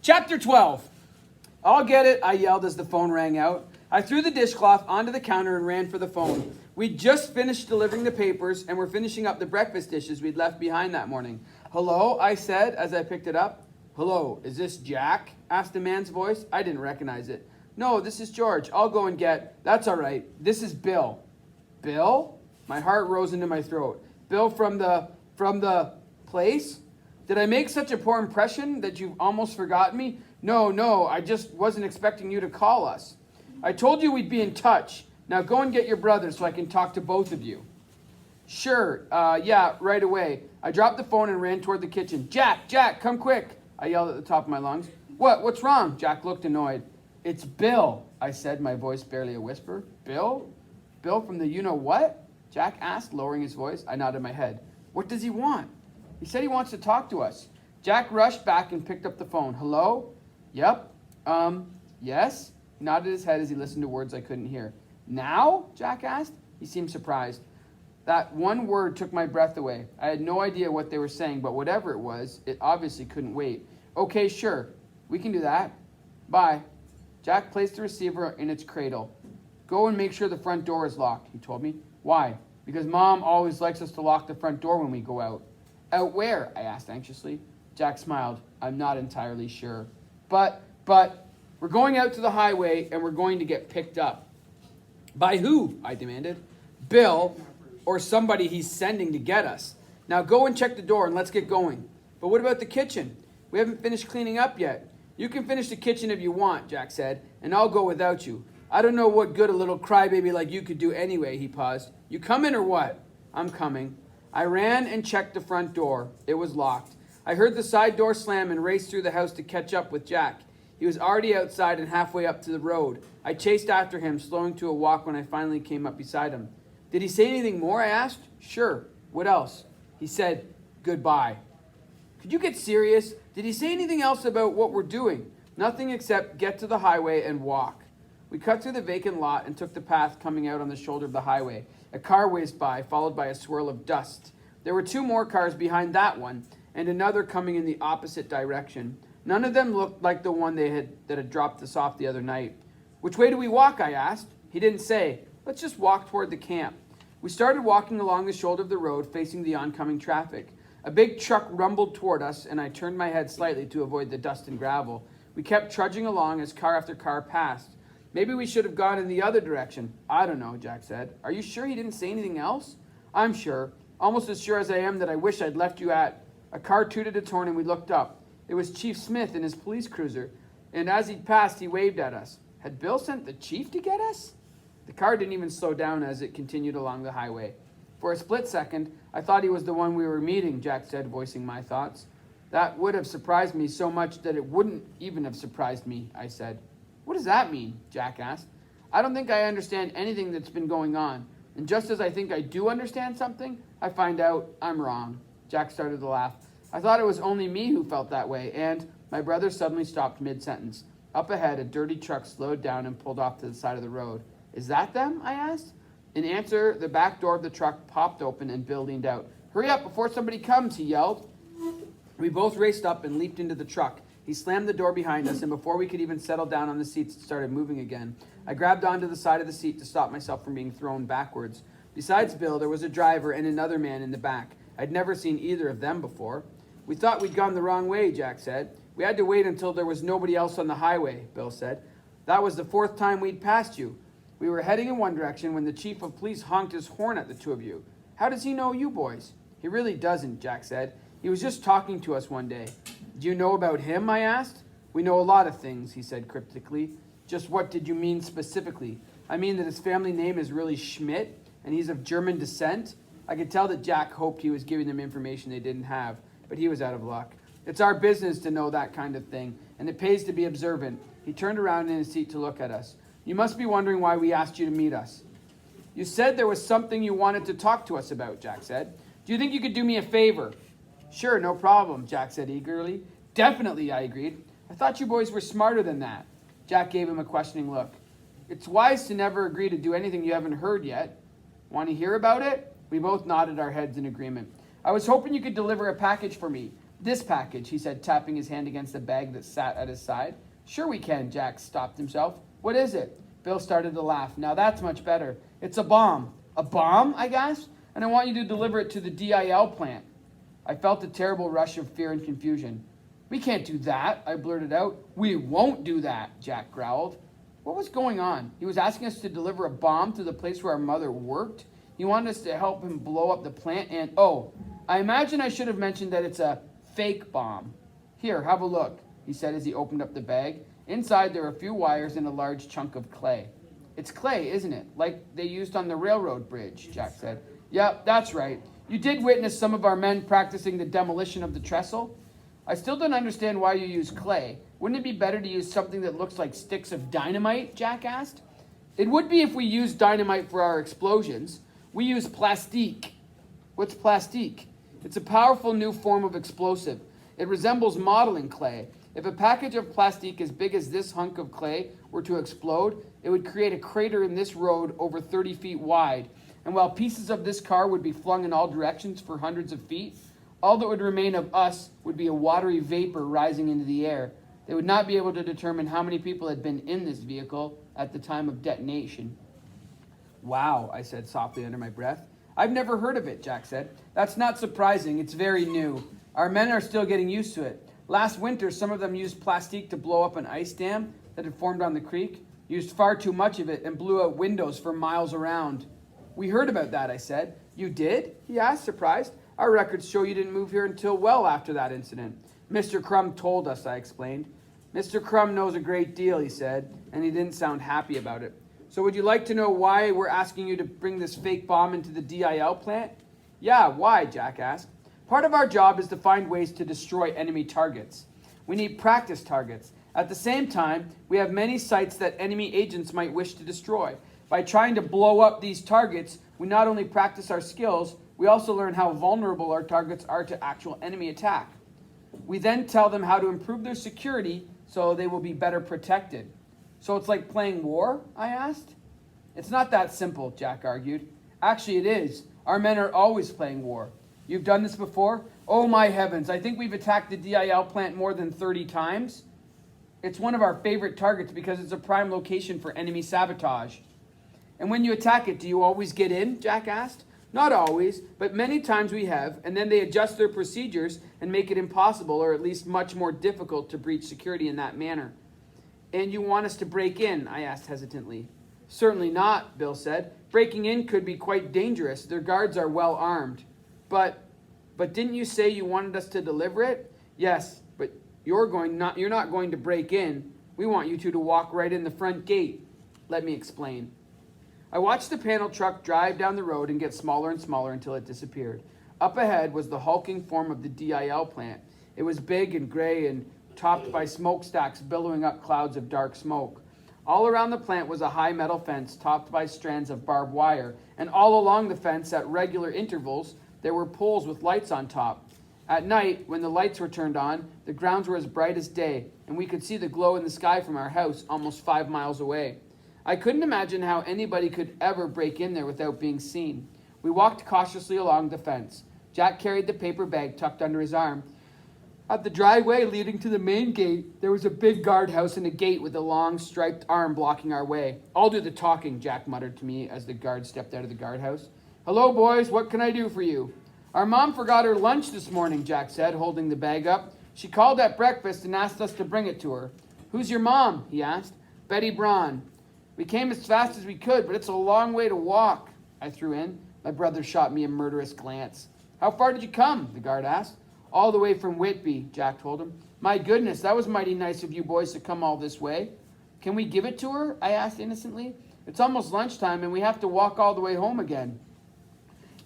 Chapter 12. I'll get it, I yelled as the phone rang out. I threw the dishcloth onto the counter and ran for the phone. We'd just finished delivering the papers and were finishing up the breakfast dishes we'd left behind that morning. Hello, I said as I picked it up. Hello, is this Jack? Asked a man's voice. I didn't recognize it. No, this is George. I'll go and get... That's all right. This is Bill. Bill? My heart rose into my throat. Bill from the place? Did I make such a poor impression that you've almost forgotten me? No, I just wasn't expecting you to call us. I told you we'd be in touch. Now go and get your brother so I can talk to both of you. Sure, yeah, right away. I dropped the phone and ran toward the kitchen. Jack, come quick, I yelled at the top of my lungs. What's wrong? Jack looked annoyed. It's Bill, I said, my voice barely a whisper. Bill? Bill from the you-know-what? Jack asked, lowering his voice. I nodded my head. What does he want? He said he wants to talk to us. Jack rushed back and picked up the phone. Hello? Yep. Yes? He nodded his head as he listened to words I couldn't hear. Now? Jack asked. He seemed surprised. That one word took my breath away. I had no idea what they were saying, but whatever it was, it obviously couldn't wait. Okay, sure. We can do that. Bye. Jack placed the receiver in its cradle. Go and make sure the front door is locked, he told me. Why? Because Mom always likes us to lock the front door when we go out. Out where? I asked anxiously. Jack smiled. I'm not entirely sure. But, we're going out to the highway and we're going to get picked up. By who? I demanded. Bill, or somebody he's sending to get us. Now go and check the door and let's get going. But what about the kitchen? We haven't finished cleaning up yet. You can finish the kitchen if you want, Jack said, and I'll go without you. I don't know what good a little crybaby like you could do anyway, he paused. You coming or what? I'm coming. I ran and checked the front door. It was locked. I heard the side door slam and raced through the house to catch up with Jack. He was already outside and halfway up to the road. I chased after him, slowing to a walk when I finally came up beside him. Did he say anything more? I asked. Sure. What else? He said, goodbye. Could you get serious? Did he say anything else about what we're doing? Nothing except get to the highway and walk. We cut through the vacant lot and took the path coming out on the shoulder of the highway. A car whizzed by, followed by a swirl of dust. There were two more cars behind that one, and another coming in the opposite direction. None of them looked like the one that had dropped us off the other night. Which way do we walk? I asked. He didn't say. Let's just walk toward the camp. We started walking along the shoulder of the road, facing the oncoming traffic. A big truck rumbled toward us, and I turned my head slightly to avoid the dust and gravel. We kept trudging along as car after car passed. Maybe we should have gone in the other direction. I don't know, Jack said. Are you sure he didn't say anything else? I'm sure. Almost as sure as I am that I wish I'd left you at. A car tooted its horn and we looked up. It was Chief Smith in his police cruiser, and as he passed, he waved at us. Had Bill sent the chief to get us? The car didn't even slow down as it continued along the highway. For a split second, I thought he was the one we were meeting, Jack said, voicing my thoughts. That would have surprised me so much that it wouldn't even have surprised me, I said. What does that mean? Jack asked. I don't think I understand anything that's been going on. And just as I think I do understand something, I find out I'm wrong. Jack started to laugh. I thought it was only me who felt that way, and my brother suddenly stopped mid-sentence. Up ahead, a dirty truck slowed down and pulled off to the side of the road. Is that them? I asked. In answer, the back door of the truck popped open and Bill leaned out. Hurry up before somebody comes, he yelled. We both raced up and leaped into the truck. He slammed the door behind us, and before we could even settle down on the seats, it started moving again. I grabbed onto the side of the seat to stop myself from being thrown backwards. Besides Bill, there was a driver and another man in the back. I'd never seen either of them before. We thought we'd gone the wrong way, Jack said. We had to wait until there was nobody else on the highway, Bill said. That was the fourth time we'd passed you. We were heading in one direction when the chief of police honked his horn at the two of you. How does he know you boys? He really doesn't, Jack said. He was just talking to us one day. Do you know about him, I asked. We know a lot of things, he said cryptically. Just what did you mean specifically? I mean that his family name is really Schmidt, and he's of German descent. I could tell that Jack hoped he was giving them information they didn't have, but he was out of luck. It's our business to know that kind of thing, and it pays to be observant. He turned around in his seat to look at us. You must be wondering why we asked you to meet us. You said there was something you wanted to talk to us about, Jack said. Do you think you could do me a favor? Sure, no problem, Jack said eagerly. Definitely, I agreed. I thought you boys were smarter than that. Jack gave him a questioning look. It's wise to never agree to do anything you haven't heard yet. Want to hear about it? We both nodded our heads in agreement. I was hoping you could deliver a package for me. This package, he said, tapping his hand against the bag that sat at his side. Sure we can, Jack stopped himself. What is it? Bill started to laugh. Now that's much better. It's a bomb. A bomb? I gasped. And I want you to deliver it to the DIL plant. I felt a terrible rush of fear and confusion. We can't do that, I blurted out. We won't do that, Jack growled. What was going on? He was asking us to deliver a bomb to the place where our mother worked. He wanted us to help him blow up the plant and, oh, I imagine I should have mentioned that it's a fake bomb. Here, have a look, he said as he opened up the bag. Inside there were a few wires and a large chunk of clay. It's clay, isn't it? Like they used on the railroad bridge, Jack said. Yep, that's right. You did witness some of our men practicing the demolition of the trestle. I still don't understand why you use clay. Wouldn't it be better to use something that looks like sticks of dynamite? Jack asked. It would be if we used dynamite for our explosions. We use plastique. What's plastique? It's a powerful new form of explosive. It resembles modeling clay. If a package of plastique as big as this hunk of clay were to explode, it would create a crater in this road over 30 feet wide. And while pieces of this car would be flung in all directions for hundreds of feet, all that would remain of us would be a watery vapor rising into the air. They would not be able to determine how many people had been in this vehicle at the time of detonation. Wow, I said softly under my breath. I've never heard of it, Jack said. That's not surprising. It's very new. Our men are still getting used to it. Last winter, some of them used plastique to blow up an ice dam that had formed on the creek, used far too much of it, and blew out windows for miles around. We heard about that, I said. You did? He asked, surprised. Our records show you didn't move here until well after that incident. Mr. Crum told us, I explained. Mr. Crum knows a great deal, he said, and he didn't sound happy about it. So would you like to know why we're asking you to bring this fake bomb into the DIL plant? Yeah, why? Jack asked. Part of our job is to find ways to destroy enemy targets. We need practice targets. At the same time, we have many sites that enemy agents might wish to destroy. By trying to blow up these targets, we not only practice our skills, we also learn how vulnerable our targets are to actual enemy attack. We then tell them how to improve their security so they will be better protected. So it's like playing war? I asked. It's not that simple, Jack argued. Actually, it is. Our men are always playing war. You've done this before? Oh my heavens, I think we've attacked the DIL plant more than 30 times. It's one of our favorite targets because it's a prime location for enemy sabotage. And when you attack it, do you always get in? Jack asked. Not always, but many times we have, and then they adjust their procedures and make it impossible, or at least much more difficult, to breach security in that manner. And you want us to break in? I asked hesitantly. Certainly not, Bill said. Breaking in could be quite dangerous. Their guards are well armed. But didn't you say you wanted us to deliver it? Yes, but you're not going to break in. We want you two to walk right in the front gate. Let me explain. I watched the panel truck drive down the road and get smaller and smaller until it disappeared. Up ahead was the hulking form of the DIL plant. It was big and gray and topped by smokestacks billowing up clouds of dark smoke. All around the plant was a high metal fence topped by strands of barbed wire, and all along the fence at regular intervals there were poles with lights on top. At night, when the lights were turned on, the grounds were as bright as day, and we could see the glow in the sky from our house almost 5 miles away. I couldn't imagine how anybody could ever break in there without being seen. We walked cautiously along the fence. Jack carried the paper bag tucked under his arm. At the driveway leading to the main gate, there was a big guardhouse and a gate with a long striped arm blocking our way. I'll do the talking, Jack muttered to me as the guard stepped out of the guardhouse. Hello, boys, what can I do for you? Our mom forgot her lunch this morning, Jack said, holding the bag up. She called at breakfast and asked us to bring it to her. Who's your mom? He asked. Betty Braun. We came as fast as we could, but it's a long way to walk, I threw in. My brother shot me a murderous glance. How far did you come? The guard asked. All the way from Whitby, Jack told him. My goodness, that was mighty nice of you boys to come all this way. Can we give it to her? I asked innocently. It's almost lunchtime and we have to walk all the way home again.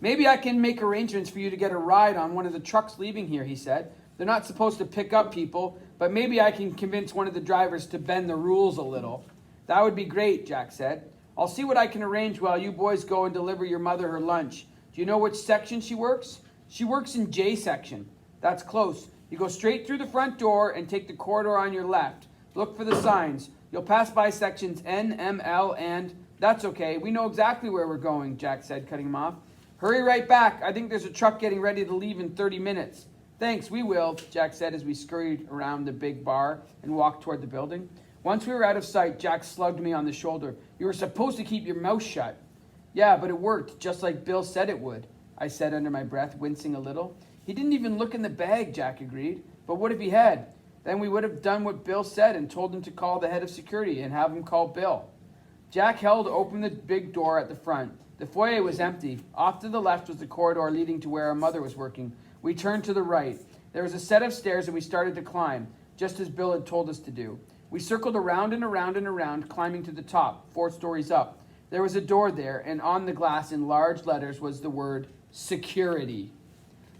Maybe I can make arrangements for you to get a ride on one of the trucks leaving here, he said. They're not supposed to pick up people, but maybe I can convince one of the drivers to bend the rules a little. That would be great, Jack said. I'll see what I can arrange while you boys go and deliver your mother her lunch. Do you know which section she works? She works in J section. That's close. You go straight through the front door and take the corridor on your left. Look for the signs. You'll pass by sections N, M, L, and... That's okay. We know exactly where we're going, Jack said, cutting him off. Hurry right back. I think there's a truck getting ready to leave in 30 minutes. Thanks, we will, Jack said as we scurried around the big bar and walked toward the building. Once we were out of sight, Jack slugged me on the shoulder. You were supposed to keep your mouth shut. Yeah, but it worked, just like Bill said it would, I said under my breath, wincing a little. He didn't even look in the bag, Jack agreed. But what if he had? Then we would have done what Bill said and told him to call the head of security and have him call Bill. Jack held open the big door at the front. The foyer was empty. Off to the left was the corridor leading to where our mother was working. We turned to the right. There was a set of stairs and we started to climb, just as Bill had told us to do. We circled around and around and around, climbing to the top, 4 stories up. There was a door there, and on the glass in large letters was the word security.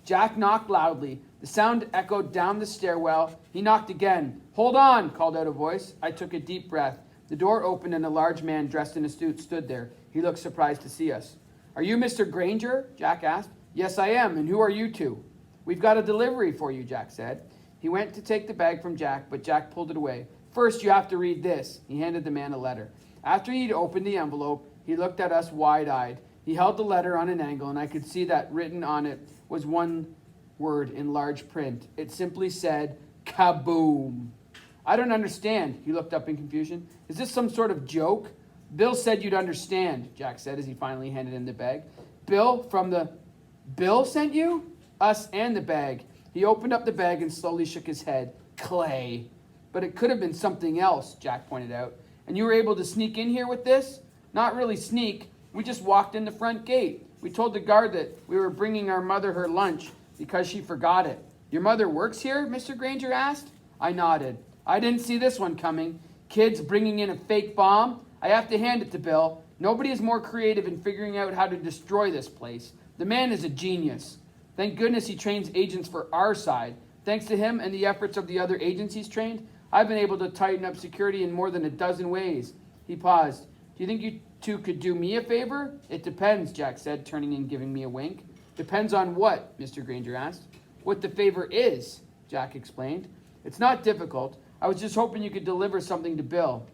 Jack knocked loudly. The sound echoed down the stairwell. He knocked again. Hold on, called out a voice. I took a deep breath. The door opened and a large man dressed in a suit stood there. He looked surprised to see us. Are you Mr. Granger? Jack asked. Yes, I am, and who are you two? We've got a delivery for you, Jack said. He went to take the bag from Jack, but Jack pulled it away. First, you have to read this. He handed the man a letter. After he'd opened the envelope, he looked at us wide-eyed. He held the letter on an angle, and I could see that written on it was one word in large print. It simply said, kaboom. I don't understand. He looked up in confusion. Is this some sort of joke? Bill said you'd understand, Jack said as he finally handed him the bag. Bill sent you? Us and the bag. He opened up the bag and slowly shook his head. Clay. But it could have been something else, Jack pointed out. And you were able to sneak in here with this? Not really sneak. We just walked in the front gate. We told the guard that we were bringing our mother her lunch because she forgot it. Your mother works here? Mr. Granger asked. I nodded. I didn't see this one coming. Kids bringing in a fake bomb? I have to hand it to Bill. Nobody is more creative in figuring out how to destroy this place. The man is a genius. Thank goodness he trains agents for our side. Thanks to him and the efforts of the other agencies trained, I've been able to tighten up security in more than a dozen ways. He paused. Do you think you two could do me a favor? It depends, Jack said, turning and giving me a wink. Depends on what? Mr. Granger asked. What the favor is, Jack explained. It's not difficult. I was just hoping you could deliver something to Bill.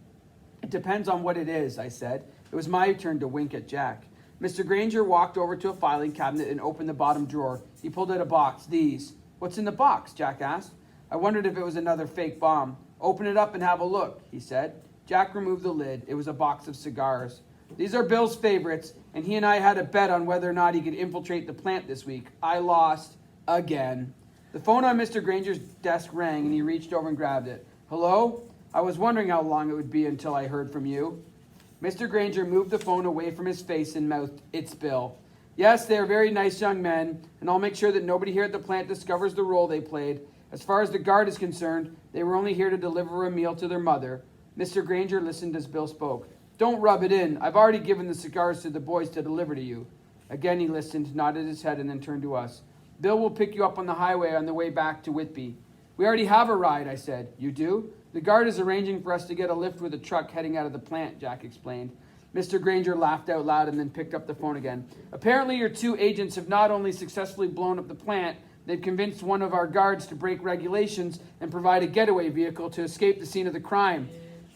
It depends on what it is, I said. It was my turn to wink at Jack. Mr. Granger walked over to a filing cabinet and opened the bottom drawer. He pulled out a box. These. What's in the box? Jack asked. I wondered if it was another fake bomb. Open it up and have a look, he said. Jack removed the lid. It was a box of cigars. These are Bill's favorites, and he and I had a bet on whether or not he could infiltrate the plant this week. I lost again. The phone on Mr. Granger's desk rang, and he reached over and grabbed it. Hello? I was wondering how long it would be until I heard from you. Mr. Granger moved the phone away from his face and mouthed, It's Bill. Yes, they are very nice young men, and I'll make sure that nobody here at the plant discovers the role they played. As far as the guard is concerned, they were only here to deliver a meal to their mother. Mr. Granger listened as Bill spoke. Don't rub it in. I've already given the cigars to the boys to deliver to you. Again he listened, nodded his head, and then turned to us. Bill will pick you up on the highway on the way back to Whitby. We already have a ride, I said. You do? The guard is arranging for us to get a lift with a truck heading out of the plant, Jack explained. Mr. Granger laughed out loud and then picked up the phone again. Apparently your two agents have not only successfully blown up the plant, they've convinced one of our guards to break regulations and provide a getaway vehicle to escape the scene of the crime.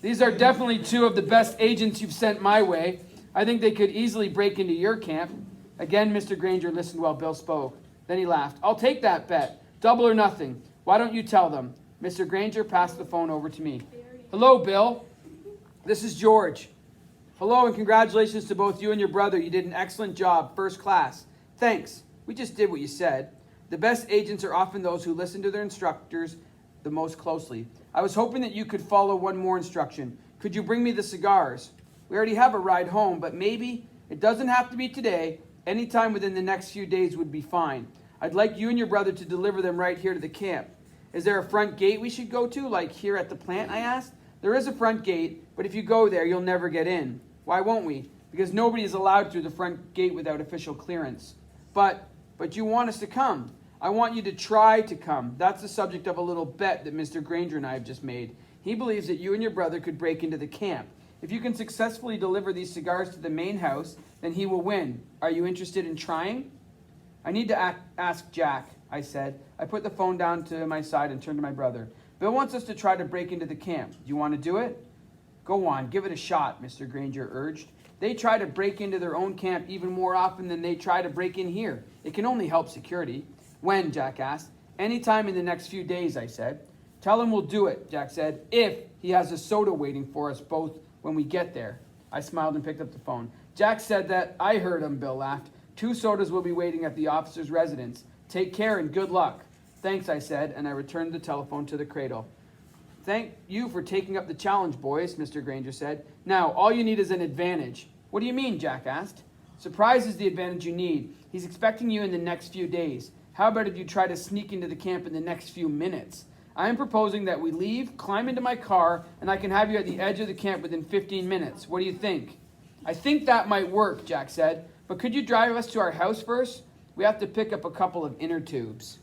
These are definitely two of the best agents you've sent my way. I think they could easily break into your camp. Again, Mr. Granger listened while Bill spoke. Then he laughed. I'll take that bet. Double or nothing. Why don't you tell them? Mr. Granger passed the phone over to me. Hello, Bill. This is George. Hello, and congratulations to both you and your brother. You did an excellent job, first class. Thanks. We just did what you said. The best agents are often those who listen to their instructors the most closely. I was hoping that you could follow one more instruction. Could you bring me the cigars? We already have a ride home, but maybe it doesn't have to be today. Anytime within the next few days would be fine. I'd like you and your brother to deliver them right here to the camp. Is there a front gate we should go to, like here at the plant, I asked? There is a front gate, but if you go there, you'll never get in. Why won't we? Because nobody is allowed through the front gate without official clearance. But you want us to come. I want you to try to come. That's the subject of a little bet that Mr. Granger and I have just made. He believes that you and your brother could break into the camp. If you can successfully deliver these cigars to the main house, then he will win. Are you interested in trying? I need to ask Jack, I said. I put the phone down to my side and turned to my brother. Bill wants us to try to break into the camp. Do you want to do it? Go on, give it a shot, Mr. Granger urged. They try to break into their own camp even more often than they try to break in here. It can only help security. When? Jack asked. Anytime in the next few days, I said. Tell him we'll do it, Jack said, if he has a soda waiting for us both when we get there. I smiled and picked up the phone. Jack said that. I heard him, Bill laughed. 2 sodas will be waiting at the officer's residence. Take care and good luck. Thanks, I said, and I returned the telephone to the cradle. Thank you for taking up the challenge, boys, Mr. Granger said. Now, all you need is an advantage. What do you mean, Jack asked. Surprise is the advantage you need. He's expecting you in the next few days. How about if you try to sneak into the camp in the next few minutes? I am proposing that we leave, climb into my car, and I can have you at the edge of the camp within 15 minutes. What do you think? I think that might work, Jack said. But could you drive us to our house first? We have to pick up a couple of inner tubes.